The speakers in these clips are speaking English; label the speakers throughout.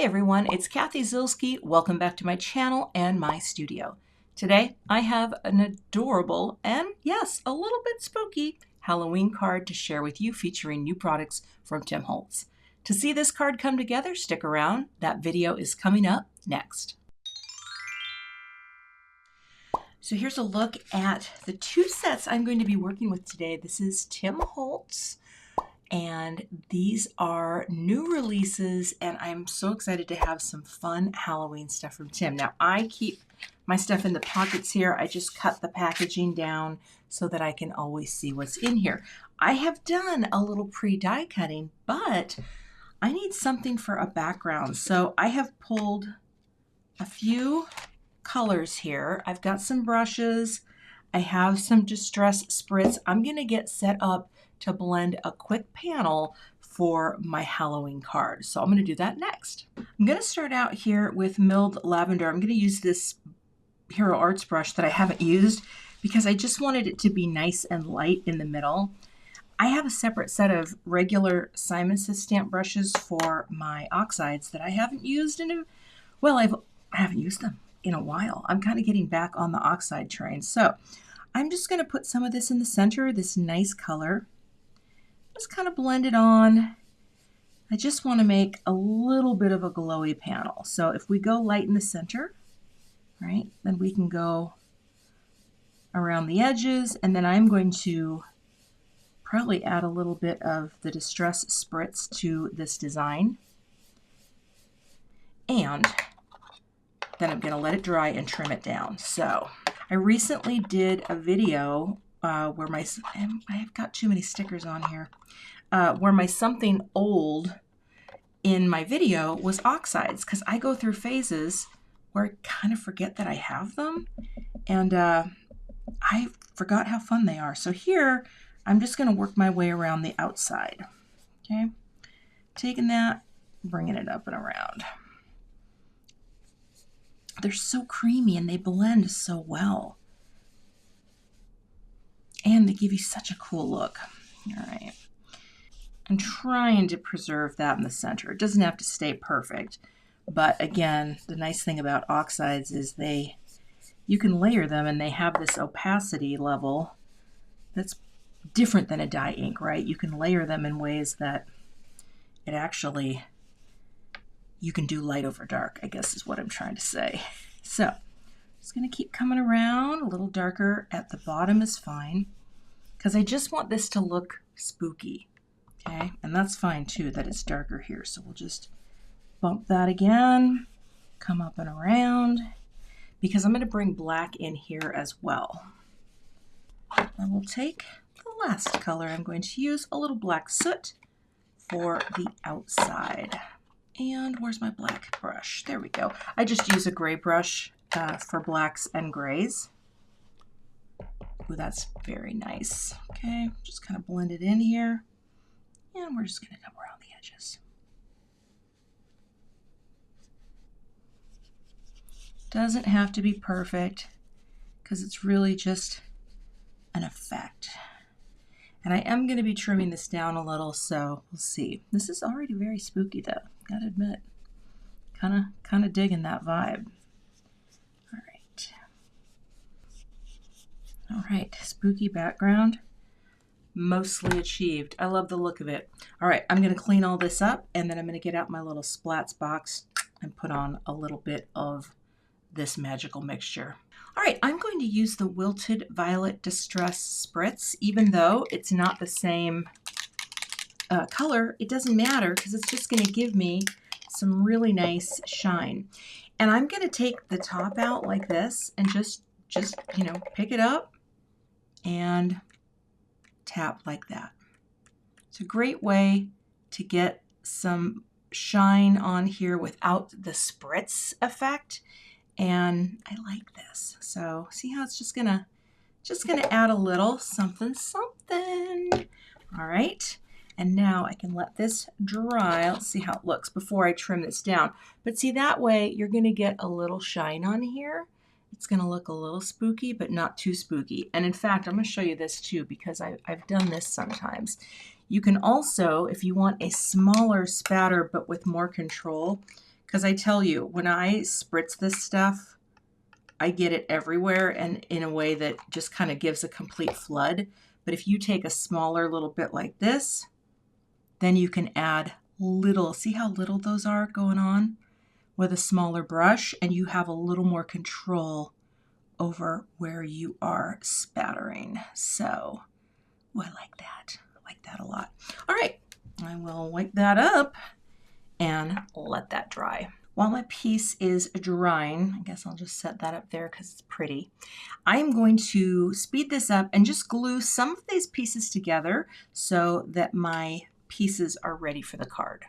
Speaker 1: everyone, it's Cathy Zielske. Welcome back to my channel and my studio. Today I have an adorable and yes, a little bit spooky Halloween card to share with you featuring new products from Tim Holtz. To see this card come together, stick around. That video is coming up next. So here's a look at the two sets I'm going to be working with today. This is Tim Holtz, and these are new releases, and I'm so excited to have some fun Halloween stuff from Tim. Now, I keep my stuff in the pockets here. I just cut the packaging down so that I can always see what's in here. I have done a little pre-die cutting, but I need something for a background. So I have pulled a few colors here. I've got some brushes. I have some Distress Spritz. I'm going to get set up to blend a quick panel for my Halloween card. So I'm going to do that next. I'm going to start out here with Milled Lavender. I'm going to use this Hero Arts brush that I haven't used because I just wanted it to be nice and light in the middle. I have a separate set of regular Simon Says stamp brushes for my oxides that I haven't used in a, well, I haven't used them in a while. I'm kind of getting back on the oxide train. So I'm just going to put some of this in the center, this nice color. Just kind of blend it on. I just want to make a little bit of a glowy panel. So if we go light in the center, right, then we can go around the edges, and then I'm going to probably add a little bit of the Distress Spritz to this design. And then I'm going to let it dry and trim it down. So I recently did a video where I've got too many stickers on here, where my something old in my video was oxides, because I go through phases where I kind of forget that I have them, and I forgot how fun they are. So here, I'm just going to work my way around the outside. Okay, taking that, bringing it up and around. They're so creamy and they blend so well. And they give you such a cool look. All right. I'm trying to preserve that in the center. It doesn't have to stay perfect. But again, the nice thing about oxides is you can layer them and they have this opacity level that's different than a dye ink, right? You can layer them in ways that it actually, you can do light over dark, I guess is what I'm trying to say. So just going to keep coming around. A little darker at the bottom is fine, because I just want this to look spooky. Okay, and that's fine too that it's darker here. So we'll just bump that again, come up and around, because I'm going to bring black in here as well. And we'll take the last color I'm going to use, a little black soot for the outside. And where's my black brush? There we go. I just use a gray brush for blacks and grays. Ooh, that's very nice. Okay, just kind of blend it in here. And we're just going to come around the edges. Doesn't have to be perfect, because it's really just an effect. And I am going to be trimming this down a little, so we'll see. This is already very spooky though, gotta admit. Kind of digging that vibe. All right, spooky background, mostly achieved. I love the look of it. All right, I'm going to clean all this up, and then I'm going to get out my little splats box and put on a little bit of this magical mixture. All right, I'm going to use the Wilted Violet Distress Spritz. Even though it's not the same color, it doesn't matter, because it's just going to give me some really nice shine. And I'm going to take the top out like this and just you know, pick it up and tap like that. It's a great way to get some shine on here without the spritz effect, and I like this. So see how it's just gonna add a little something. All right, and now I can let this dry. Let's see how it looks before I trim this down. But see, that way you're gonna get a little shine on here. It's going to look a little spooky, but not too spooky. And in fact, I'm going to show you this too, because I've done this sometimes. You can also, if you want a smaller spatter but with more control, because I tell you, when I spritz this stuff, I get it everywhere and in a way that just kind of gives a complete flood. But if you take a smaller little bit like this, then you can add little, see how little those are going on with a smaller brush, and you have a little more control over where you are spattering. So, oh, I like that. I like that a lot. All right, I will wipe that up and let that dry. While my piece is drying, I guess I'll just set that up there because it's pretty. I'm going to speed this up and just glue some of these pieces together so that my pieces are ready for the card.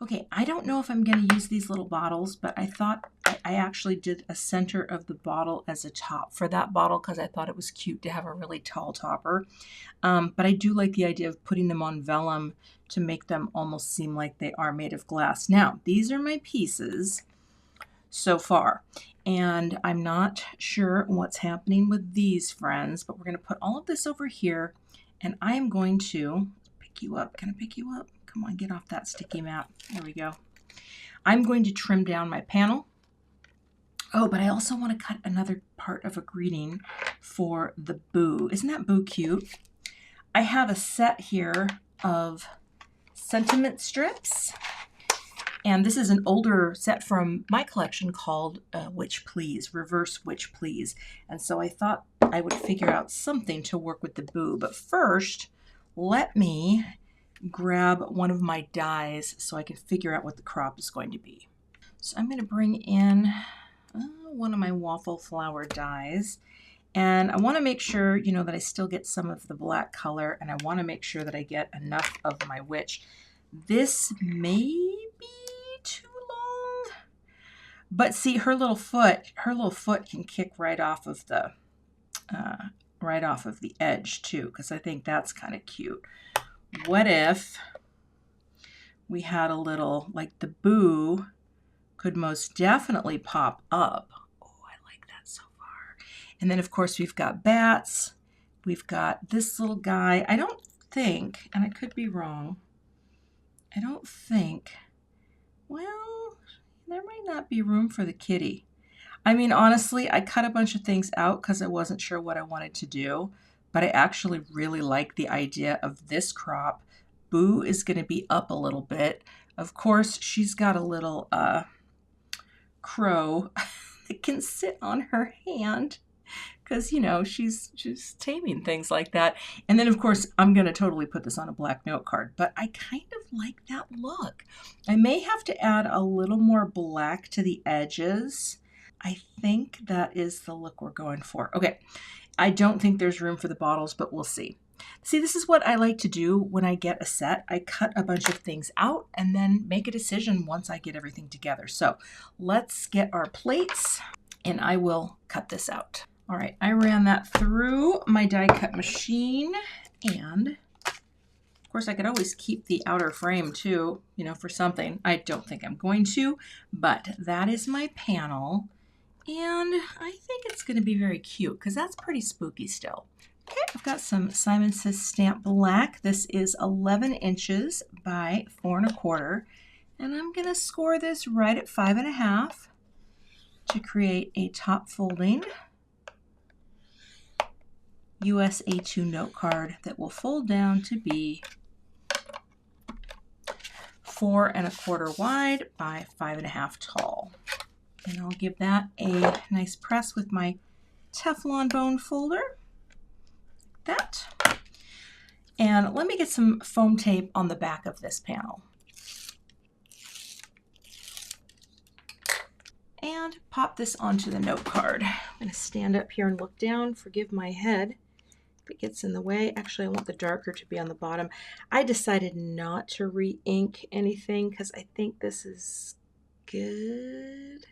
Speaker 1: Okay, I don't know if I'm going to use these little bottles, but I thought I actually did a center of the bottle as a top for that bottle because I thought it was cute to have a really tall topper. But I do like the idea of putting them on vellum to make them almost seem like they are made of glass. Now, these are my pieces so far, and I'm not sure what's happening with these friends, but we're going to put all of this over here, and I am going to pick you up. Can I pick you up? Come on, get off that sticky mat. There we go. I'm going to trim down my panel. Oh, but I also want to cut another part of a greeting for the boo. Isn't that boo cute? I have a set here of sentiment strips, and this is an older set from my collection called Witch Please, Reverse Witch Please. And so I thought I would figure out something to work with the boo. But first, let me grab one of my dies so I can figure out what the crop is going to be. So I'm going to bring in one of my waffle flower dies, and I want to make sure, you know, that I still get some of the black color, and I want to make sure that I get enough of my witch. This may be too long, but see, her little foot can kick right off of the edge too, because I think that's kind of cute. What if we had a little, like the boo could most definitely pop up. Oh, I like that so far. And then of course we've got bats. We've got this little guy. I don't think, and I could be wrong, I don't think, well, there might not be room for the kitty. I mean, honestly, I cut a bunch of things out because I wasn't sure what I wanted to do, but I actually really like the idea of this crop. Boo is going to be up a little bit. Of course, she's got a little crow that can sit on her hand because, you know, she's taming things like that. And then, of course, I'm going to totally put this on a black note card, but I kind of like that look. I may have to add a little more black to the edges. I think that is the look we're going for. Okay, I don't think there's room for the bottles, but we'll see. See, this is what I like to do when I get a set. I cut a bunch of things out and then make a decision once I get everything together. So let's get our plates and I will cut this out. All right, I ran that through my die cut machine, and of course I could always keep the outer frame too, you know, for something. I don't think I'm going to, but that is my panel. And I think it's going to be very cute because that's pretty spooky still. Okay, I've got some Simon Says Stamp Black. This is 11 inches by 4 1/4. And I'm going to score this right at 5 1/2 to create a top folding US A2 note card that will fold down to be 4 1/4 wide by 5 1/2 tall. And I'll give that a nice press with my Teflon bone folder, like that. And let me get some foam tape on the back of this panel. And pop this onto the note card. I'm going to stand up here and look down. Forgive my head if it gets in the way. Actually, I want the darker to be on the bottom. I decided not to re-ink anything because I think this is good.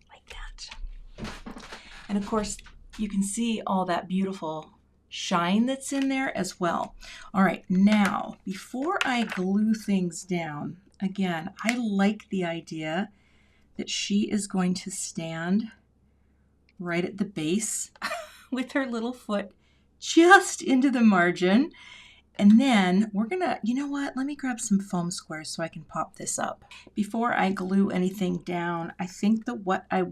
Speaker 1: Like that. And of course, you can see all that beautiful shine that's in there as well. All right, now, before I glue things down, again, I like the idea that she is going to stand right at the base with her little foot just into the margin. And then we're gonna, you know what, let me grab some foam squares so I can pop this up. Before I glue anything down, I think that what I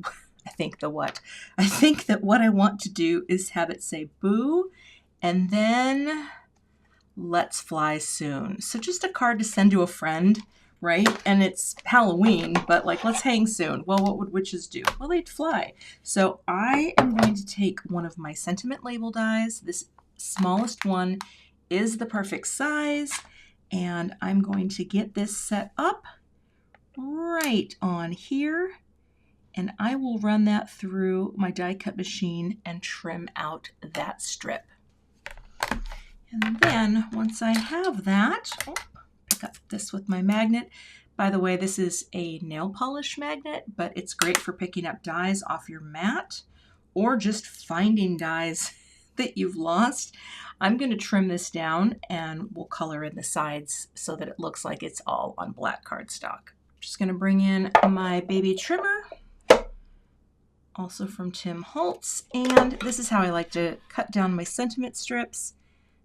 Speaker 1: want to do is have it say boo, and then let's fly soon. So just a card to send to a friend, right? And it's Halloween, but like, let's hang soon. Well, what would witches do? Well, they'd fly. So I am going to take one of my sentiment label dies. This smallest one is the perfect size, and I'm going to get this set up right on here, and I will run that through my die cut machine and trim out that strip. And then once I have that, pick up this with my magnet. By the way, this is a nail polish magnet, but it's great for picking up dies off your mat or just finding dies that you've lost. I'm going to trim this down and we'll color in the sides so that it looks like it's all on black cardstock. Just going to bring in my baby trimmer, also from Tim Holtz, and this is how I like to cut down my sentiment strips.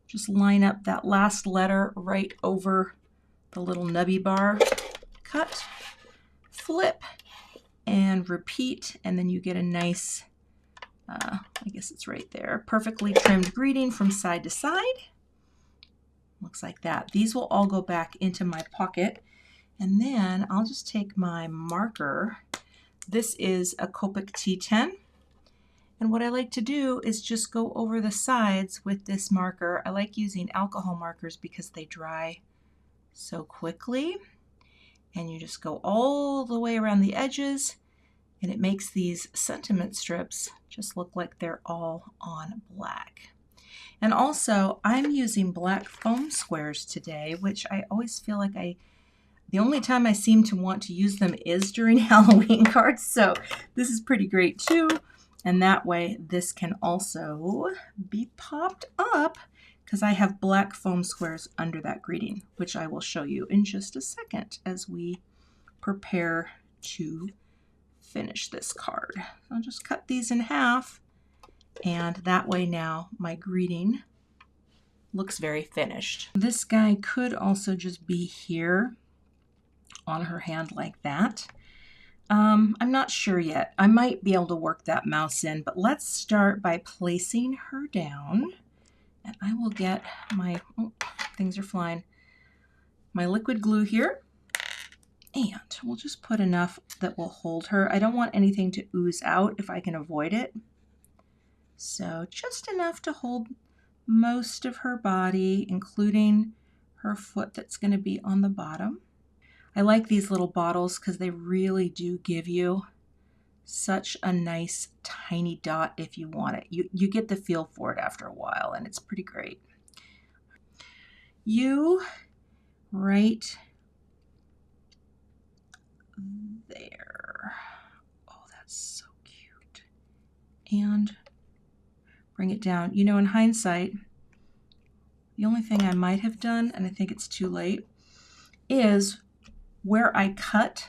Speaker 1: Just line up that last letter right over the little nubby bar, cut, flip, and repeat, and then you get a nice, I guess it's right there, perfectly trimmed greeting from side to side. Looks like that. These will all go back into my pocket, and then I'll just take my marker. This is a Copic T10. And what I like to do is just go over the sides with this marker. I like using alcohol markers because they dry so quickly. And you just go all the way around the edges, and it makes these sentiment strips just look like they're all on black. And also, I'm using black foam squares today, which I always feel like the only time I seem to want to use them is during Halloween cards. So this is pretty great too. And that way this can also be popped up because I have black foam squares under that greeting, which I will show you in just a second as we prepare to finish this card. I'll just cut these in half, and that way now my greeting looks very finished. This guy could also just be here on her hand like that. I'm not sure yet. I might be able to work that mouse in, but let's start by placing her down. And I will get my, things are flying, my liquid glue here. And we'll just put enough that will hold her. I don't want anything to ooze out if I can avoid it. So just enough to hold most of her body, including her foot that's going to be on the bottom. I like these little bottles because they really do give you such a nice tiny dot if you want it. You get the feel for it after a while, and it's pretty great. You right there. Oh, that's so cute. And bring it down. You know, in hindsight, the only thing I might have done, and I think it's too late, is where I cut,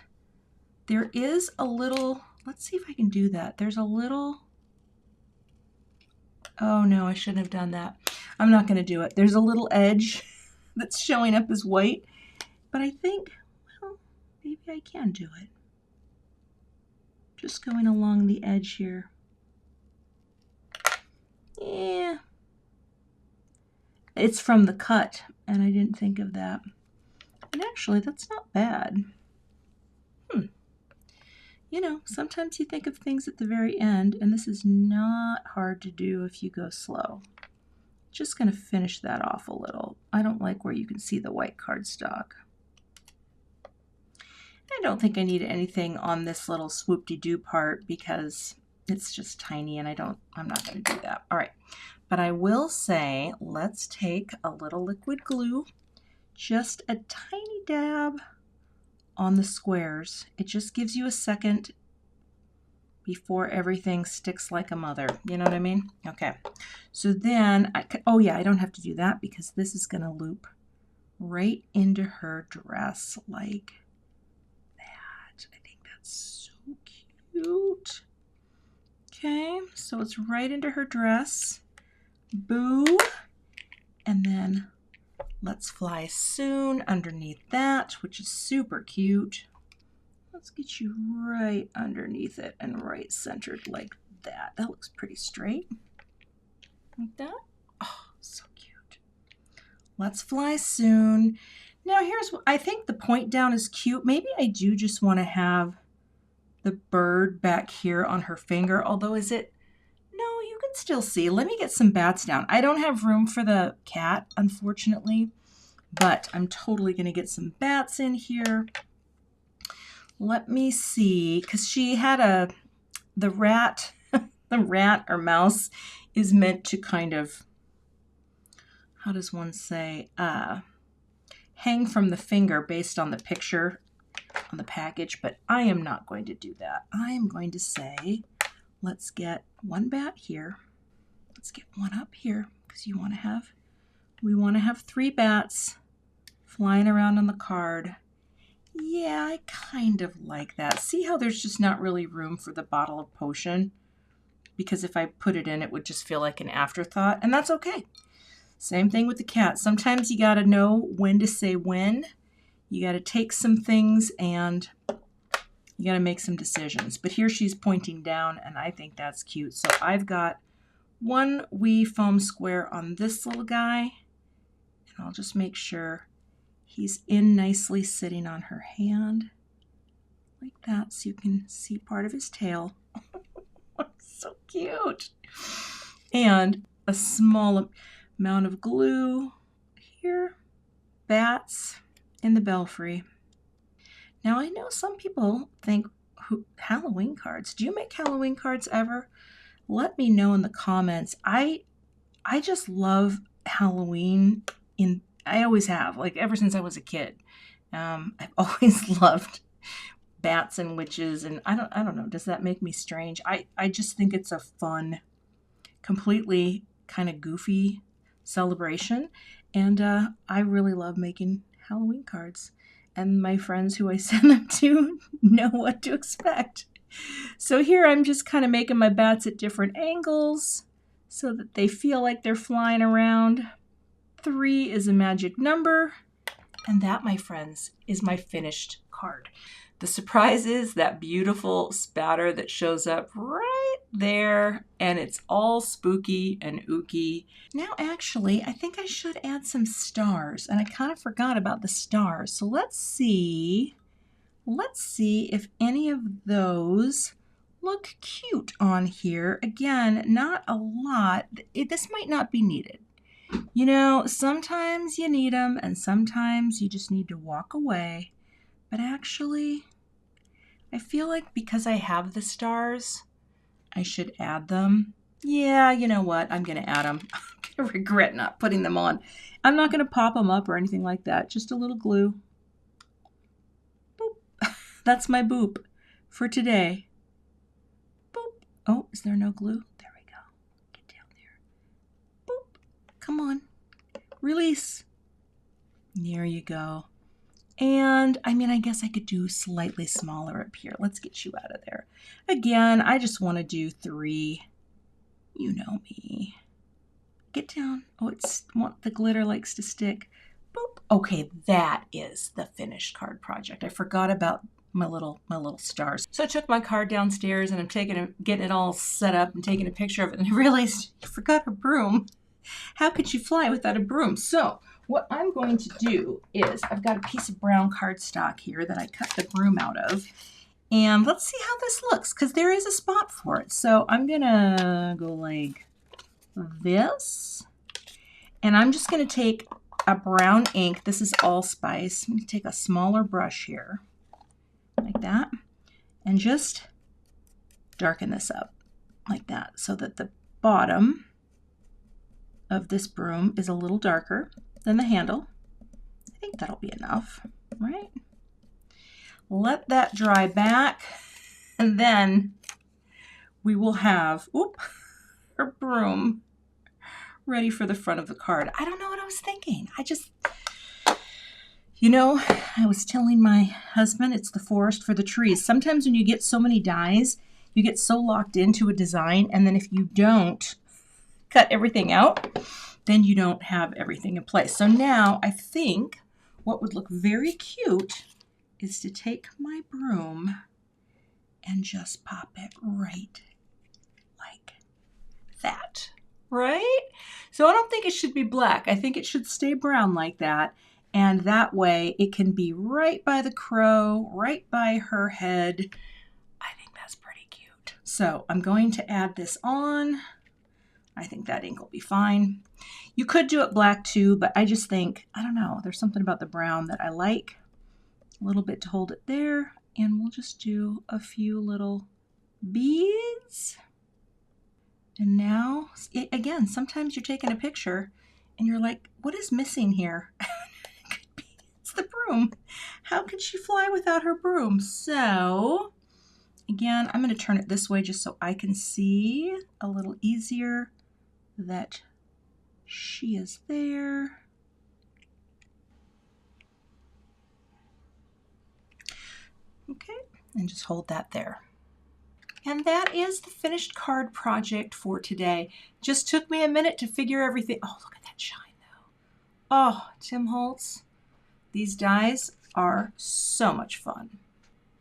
Speaker 1: there is a little, let's see if I can do that. There's a little, oh no, I shouldn't have done that. I'm not going to do it. There's a little edge that's showing up as white, but I think, well, maybe I can do it. Just going along the edge here. Yeah. It's from the cut, and I didn't think of that. And actually, that's not bad. you know, sometimes you think of things at the very end, and this is not hard to do if you go slow. Just going to finish that off a little. I don't like where you can see the white cardstock. I don't think I need anything on this little swoop-de-doo part because it's just tiny and I'm not going to do that. All right, but I will say, let's take a little liquid glue, just a tiny dab on the squares. It just gives you a second before everything sticks like a mother. You know what I mean? Okay, so then oh yeah, I don't have to do that because this is going to loop right into her dress like that. I think that's so cute. Okay, so it's right into her dress. Boo. And then let's fly soon underneath that, which is super cute. Let's get you right underneath it and right centered like that. That looks pretty straight. Like that. Oh, so cute. Let's fly soon. Now here's what I think the point down is cute. Maybe I do just want to have the bird back here on her finger, although is it? No, you can still see. Let me get some bats down. I don't have room for the cat, unfortunately, but I'm totally going to get some bats in here. Let me see, because she had the rat, the rat or mouse is meant to kind of, how does one say, hang from the finger based on the picture on the package, but I am not going to do that. I am going to say, let's get one bat here. Let's get one up here because we want to have 3 bats flying around on the card. Yeah, I kind of like that. See how there's just not really room for the bottle of potion? Because if I put it in, it would just feel like an afterthought, and that's okay. Same thing with the cat. Sometimes you got to know when to say when. You got to take some things and you got to make some decisions. But here she's pointing down, and I think that's cute. So I've got one wee foam square on this little guy, and I'll just make sure he's in nicely sitting on her hand like that so you can see part of his tail. So cute. And a small amount of glue here. Bats in the belfry. Now I know some people think Halloween cards. Do you make Halloween cards ever? Let me know in the comments. I just love Halloween. I always have, like ever since I was a kid. I've always loved bats and witches, and I don't know, does that make me strange? I just think it's a fun, completely kind of goofy celebration, and I really love making Halloween cards, and my friends who I send them to know what to expect. So here I'm just kind of making my bats at different angles so that they feel like they're flying around. 3 is a magic number, and that, my friends, is my finished card. The surprise is that beautiful spatter that shows up right there, and it's all spooky and ooky. Now, actually, I think I should add some stars, and I kind of forgot about the stars. So let's see if any of those look cute on here. Again, not a lot. This might not be needed. You know, sometimes you need them, and sometimes you just need to walk away. But actually, I feel like because I have the stars, I should add them. Yeah, you know what? I'm going to add them. I'm going to regret not putting them on. I'm not going to pop them up or anything like that. Just a little glue. Boop. That's my boop for today. Boop. Oh, is there no glue? There we go. Get down there. Boop. Come on. Release. There you go. And I mean, I guess I could do slightly smaller up here. Let's get you out of there. Again, I just want to do 3. You know me. Get down. Oh, the glitter likes to stick. Boop. Okay, that is the finished card project. I forgot about my little stars. So I took my card downstairs and I'm getting it all set up and taking a picture of it, and I realized I forgot a broom. How could you fly without a broom? So what I'm going to do is, I've got a piece of brown cardstock here that I cut the broom out of, And let's see how this looks, because there is a spot for it. So I'm gonna go like this, and I'm just gonna take a brown ink. This is allspice. I'm gonna take a smaller brush here, like that, and just darken this up like that so that the bottom of this broom is a little darker than the handle. I think that'll be enough, right? Let that dry back, and then we will have our broom ready for the front of the card. I don't know what I was thinking. I was telling my husband it's the forest for the trees. Sometimes when you get so many dies, you get so locked into a design, and then if you don't cut everything out, then you don't have everything in place. So now I think what would look very cute is to take my broom and just pop it right like that, right? So I don't think it should be black. I think it should stay brown like that. And that way it can be right by the crow, right by her head. I think that's pretty cute. So I'm going to add this on. I think that ink will be fine. You could do it black too, but I just think, I don't know, there's something about the brown that I like. A little bit to hold it there, and we'll just do a few little beads. And now, again, sometimes you're taking a picture and you're like, what is missing here? It could be, it's the broom. How could she fly without her broom? So, again, I'm going to turn it this way just so I can see a little easier that she is there. Okay, and just hold that there. And that is the finished card project for today. Just took me a minute to figure everything. Oh, look at that shine though. Oh, Tim Holtz, these dies are so much fun.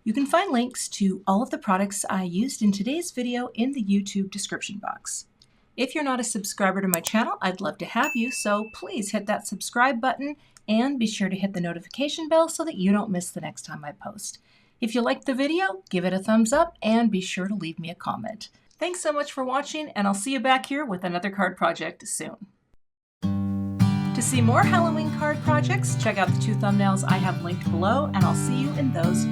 Speaker 1: You can find links to all of the products I used in today's video in the YouTube description box. If you're not a subscriber to my channel, I'd love to have you, so please hit that subscribe button and be sure to hit the notification bell so that you don't miss the next time I post. If you liked the video, give it a thumbs up and be sure to leave me a comment. Thanks so much for watching, and I'll see you back here with another card project soon. To see more Halloween card projects, check out the 2 thumbnails I have linked below, and I'll see you in those